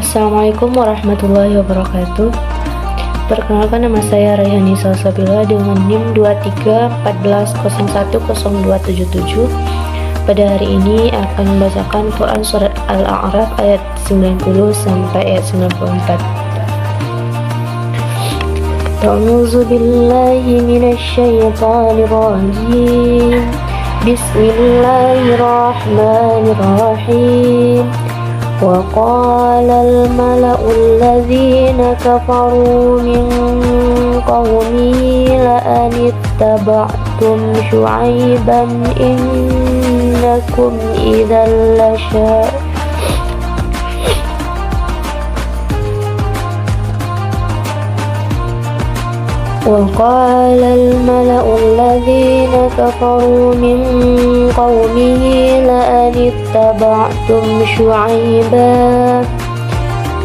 Assalamualaikum warahmatullahi wabarakatuh. Perkenalkan, nama saya Rayhani Salsabila dengan NIM 2314010277. Pada hari ini akan membacakan Quran Surat Al-A'raf ayat 90 sampai ayat 94. A'udzu billahi minasyaitonir rajim. Bismillahirrahmanirrahim. وقال الملأ الذين كفروا من قومه لئن اتبعتم شعيبا إنكم إذا وقال الملأ الذين كفروا من قومه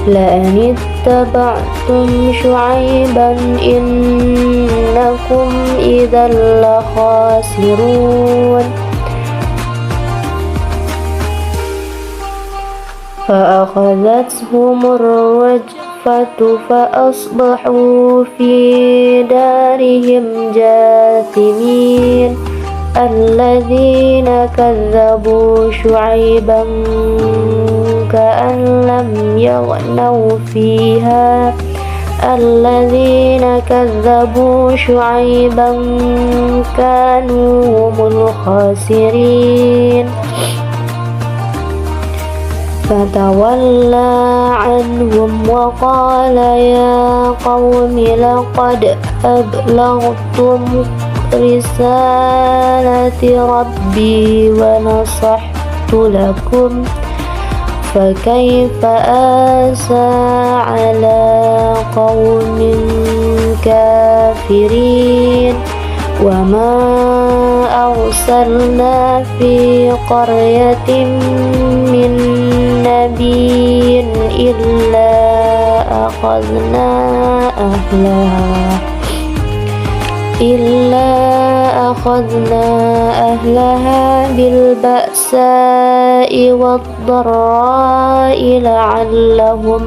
لئن اتبعتم شعيبا إنكم إذا لخاسرون فأخذتهم الرجفة فأصبحوا في دارهم جاثمين الذين كذبوا شعيبا كأن لم يغنوا فيها الذين كذبوا شعيبا كانوا هم الخاسرين فتولى عنهم وقال يا قوم لقد أبلغتم رسالة ربي ونصحت لكم فكيف آسى على قوم كافرين وما أرسلنا في قرية من نبي إلا أخذنا أهلها بالبأساء والضراء لعلهم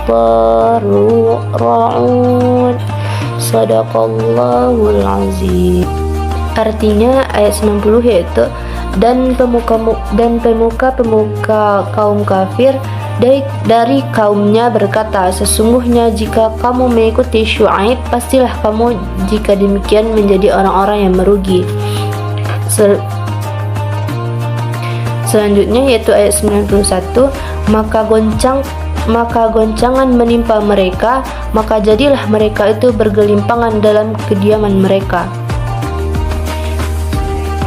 يضرعون. Sadaqallahul azim. Artinya ayat 90 yaitu dan pemuka-pemuka kaum kafir dari kaumnya berkata, sesungguhnya jika kamu mengikuti Syuaib, pastilah kamu jika demikian menjadi orang-orang yang merugi. Selanjutnya yaitu ayat 91, maka goncangan menimpa mereka, maka jadilah mereka itu bergelimpangan dalam kediaman mereka.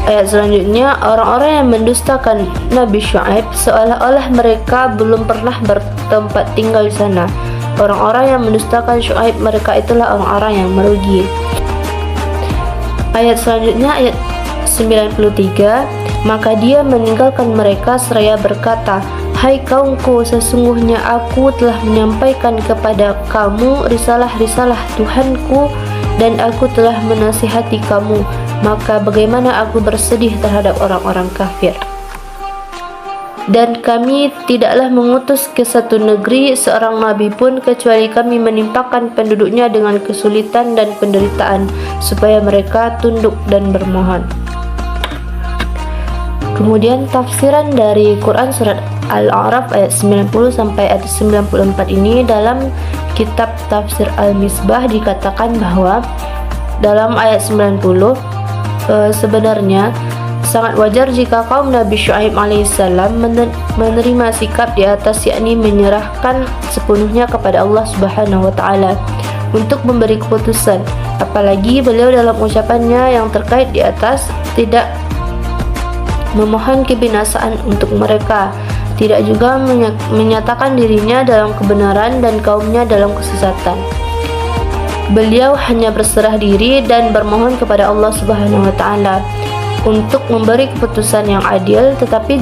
Ayat selanjutnya, orang-orang yang mendustakan Nabi Syuaib seolah-olah mereka belum pernah bertempat tinggal di sana. Orang-orang yang mendustakan Syuaib, mereka itulah orang-orang yang merugi. Ayat selanjutnya ayat 93, maka dia meninggalkan mereka seraya berkata, hai kaumku, sesungguhnya aku telah menyampaikan kepada kamu risalah-risalah Tuhanku dan aku telah menasihati kamu, maka bagaimana aku bersedih terhadap orang-orang kafir. Dan kami tidaklah mengutus ke satu negeri seorang nabi pun kecuali kami menimpakan penduduknya dengan kesulitan dan penderitaan supaya mereka tunduk dan bermohon. Kemudian tafsiran dari Quran Surat Al-A'raf ayat 90 sampai ayat 94 ini dalam kitab Tafsir Al-Misbah dikatakan bahwa dalam ayat 90 sebenarnya sangat wajar jika kaum Nabi Syuaib alaihissalam menerima sikap di atas, yakni menyerahkan sepenuhnya kepada Allah Subhanahu wa taala untuk memberi keputusan. Apalagi beliau dalam ucapannya yang terkait di atas tidak memohon kebinasaan untuk mereka, tidak juga menyatakan dirinya dalam kebenaran dan kaumnya dalam kesesatan. Beliau hanya berserah diri dan bermohon kepada Allah Subhanahu wa taala untuk memberi keputusan yang adil, tetapi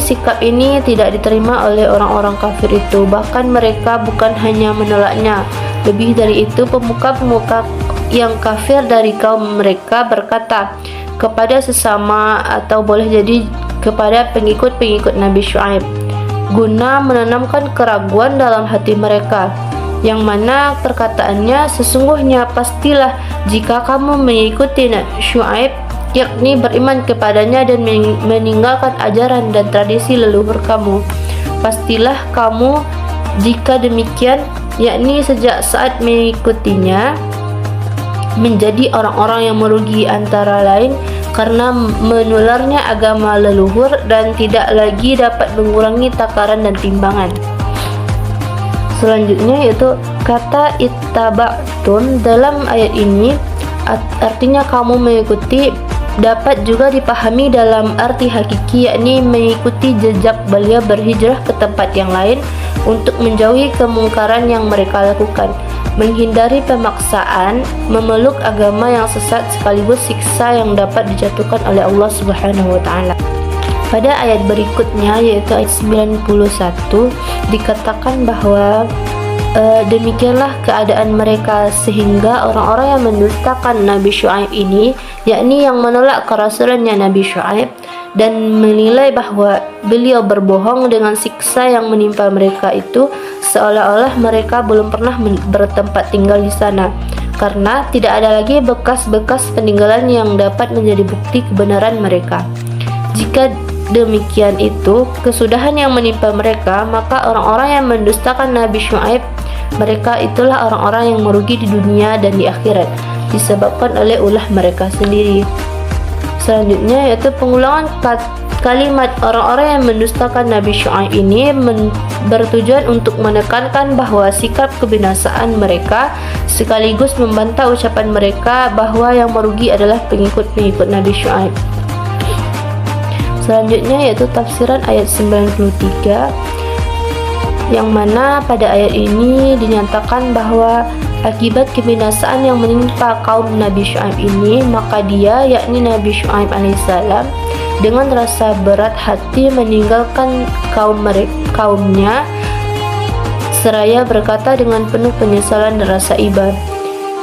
sikap ini tidak diterima oleh orang-orang kafir itu. Bahkan mereka bukan hanya menolaknya, lebih dari itu pemuka-pemuka yang kafir dari kaum mereka berkata kepada sesama atau boleh jadi kepada pengikut-pengikut Nabi Syuaib, guna menanamkan keraguan dalam hati mereka, yang mana perkataannya, sesungguhnya pastilah jika kamu mengikuti Syuaib, yakni beriman kepadanya dan meninggalkan ajaran dan tradisi leluhur kamu, pastilah kamu jika demikian, yakni sejak saat mengikutinya, menjadi orang-orang yang merugi, antara lain karena menularnya agama leluhur dan tidak lagi dapat mengurangi takaran dan timbangan. Selanjutnya yaitu kata ittaba'tum dalam ayat ini artinya kamu mengikuti, dapat juga dipahami dalam arti hakiki, yakni mengikuti jejak beliau berhijrah ke tempat yang lain untuk menjauhi kemungkaran yang mereka lakukan, menghindari pemaksaan, memeluk agama yang sesat sekaligus siksa yang dapat dijatuhkan oleh Allah Subhanahu wa taala. Pada ayat berikutnya yaitu ayat 91 dikatakan bahwa demikianlah keadaan mereka sehingga orang-orang yang mendustakan Nabi Syuaib ini, yakni yang menolak kerasulannya Nabi Syuaib dan menilai bahwa beliau berbohong dengan siksa yang menimpa mereka itu, seolah-olah mereka belum pernah bertempat tinggal di sana, karena tidak ada lagi bekas-bekas peninggalan yang dapat menjadi bukti kebenaran mereka. Jika demikian itu kesudahan yang menimpa mereka, maka orang-orang yang mendustakan Nabi Syuaib, mereka itulah orang-orang yang merugi di dunia dan di akhirat, disebabkan oleh ulah mereka sendiri. Selanjutnya yaitu pengulangan kalimat orang-orang yang mendustakan Nabi Syuaib ini bertujuan untuk menekankan bahwa sikap kebinasaan mereka sekaligus membantah ucapan mereka bahwa yang merugi adalah pengikut-pengikut Nabi Syuaib. Selanjutnya yaitu tafsiran ayat 93, yang mana pada ayat ini dinyatakan bahwa akibat kebinasaan yang menimpa kaum Nabi Syuaib ini, maka dia, yakni Nabi Syuaib alaihissalam, dengan rasa berat hati meninggalkan kaumnya seraya berkata dengan penuh penyesalan dan rasa iba,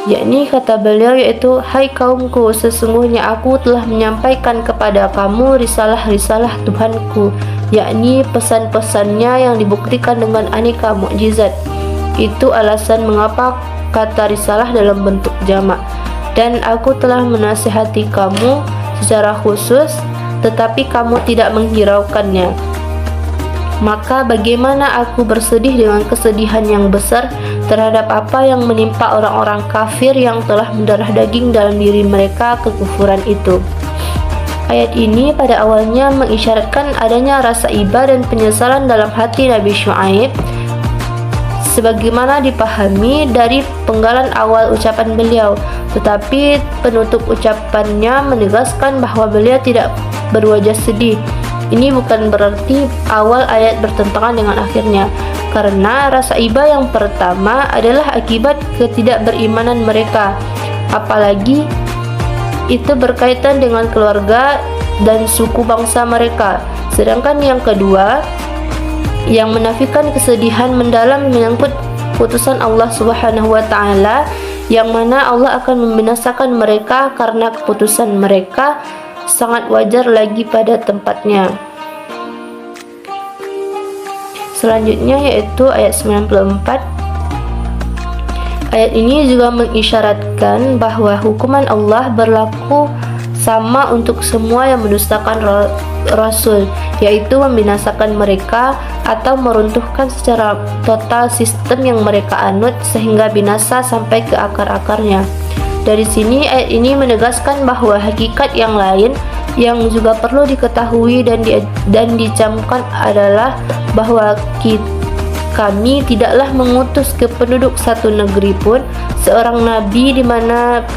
yakni kata beliau yaitu, hai kaumku, sesungguhnya aku telah menyampaikan kepada kamu risalah-risalah Tuhanku, yakni pesan-pesannya yang dibuktikan dengan aneka mukjizat. Itu alasan mengapa kata risalah dalam bentuk jamak. Dan aku telah menasihati kamu secara khusus, tetapi kamu tidak menghiraukannya. Maka bagaimana aku bersedih dengan kesedihan yang besar terhadap apa yang menimpa orang-orang kafir yang telah mendarah daging dalam diri mereka kekufuran itu. Ayat ini pada awalnya mengisyaratkan adanya rasa iba dan penyesalan dalam hati Nabi Syuaib, sebagaimana dipahami dari penggalan awal ucapan beliau, tetapi penutup ucapannya menegaskan bahwa beliau tidak berwajah sedih. Ini bukan berarti awal ayat bertentangan dengan akhirnya, karena rasa iba yang pertama adalah akibat ketidakberimanan mereka, apalagi itu berkaitan dengan keluarga dan suku bangsa mereka. Sedangkan yang kedua, yang menafikan kesedihan mendalam menyangkut putusan Allah Subhanahu wa taala, yang mana Allah akan membinasakan mereka karena keputusan mereka sangat wajar lagi pada tempatnya. Selanjutnya yaitu ayat 94. Ayat ini juga mengisyaratkan bahwa hukuman Allah berlaku sama untuk semua yang mendustakan Rasul, yaitu membinasakan mereka atau meruntuhkan secara total sistem yang mereka anut sehingga binasa sampai ke akar-akarnya. Dari sini ayat ini menegaskan bahwa hakikat yang lain yang juga perlu diketahui dan dicamkan adalah bahwa kami tidaklah mengutus ke penduduk satu negeri pun seorang nabi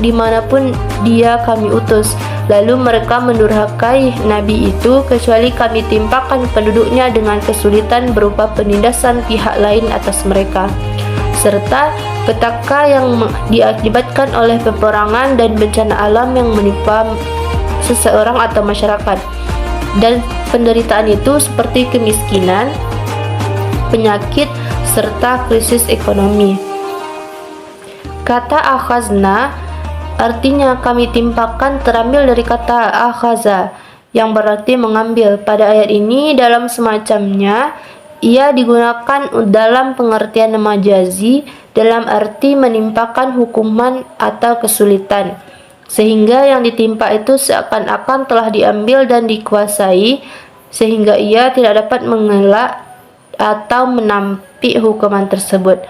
dimanapun dia kami utus, lalu mereka mendurhakai nabi itu kecuali kami timpakan penduduknya dengan kesulitan berupa penindasan pihak lain atas mereka, serta petaka yang diakibatkan oleh peperangan dan bencana alam yang menimpa seseorang atau masyarakat. Dan penderitaan itu seperti kemiskinan, penyakit, serta krisis ekonomi. Kata akhazna artinya kami timpakan terambil dari kata akhaza yang berarti mengambil. Pada ayat ini dalam semacamnya ia digunakan dalam pengertian majazi dalam arti menimpakan hukuman atau kesulitan, sehingga yang ditimpa itu seakan-akan telah diambil dan dikuasai, sehingga ia tidak dapat mengelak atau menampik hukuman tersebut.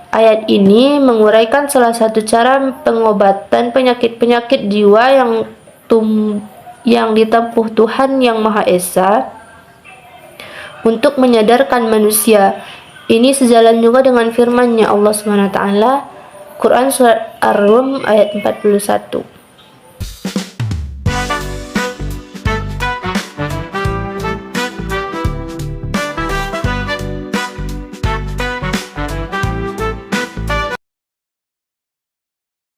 Ayat ini menguraikan salah satu cara pengobatan penyakit-penyakit jiwa yang ditempuh Tuhan Yang Maha Esa untuk menyadarkan manusia. Ini sejalan juga dengan firman-Nya Allah SWT, Quran Surat Ar-Rum ayat 41.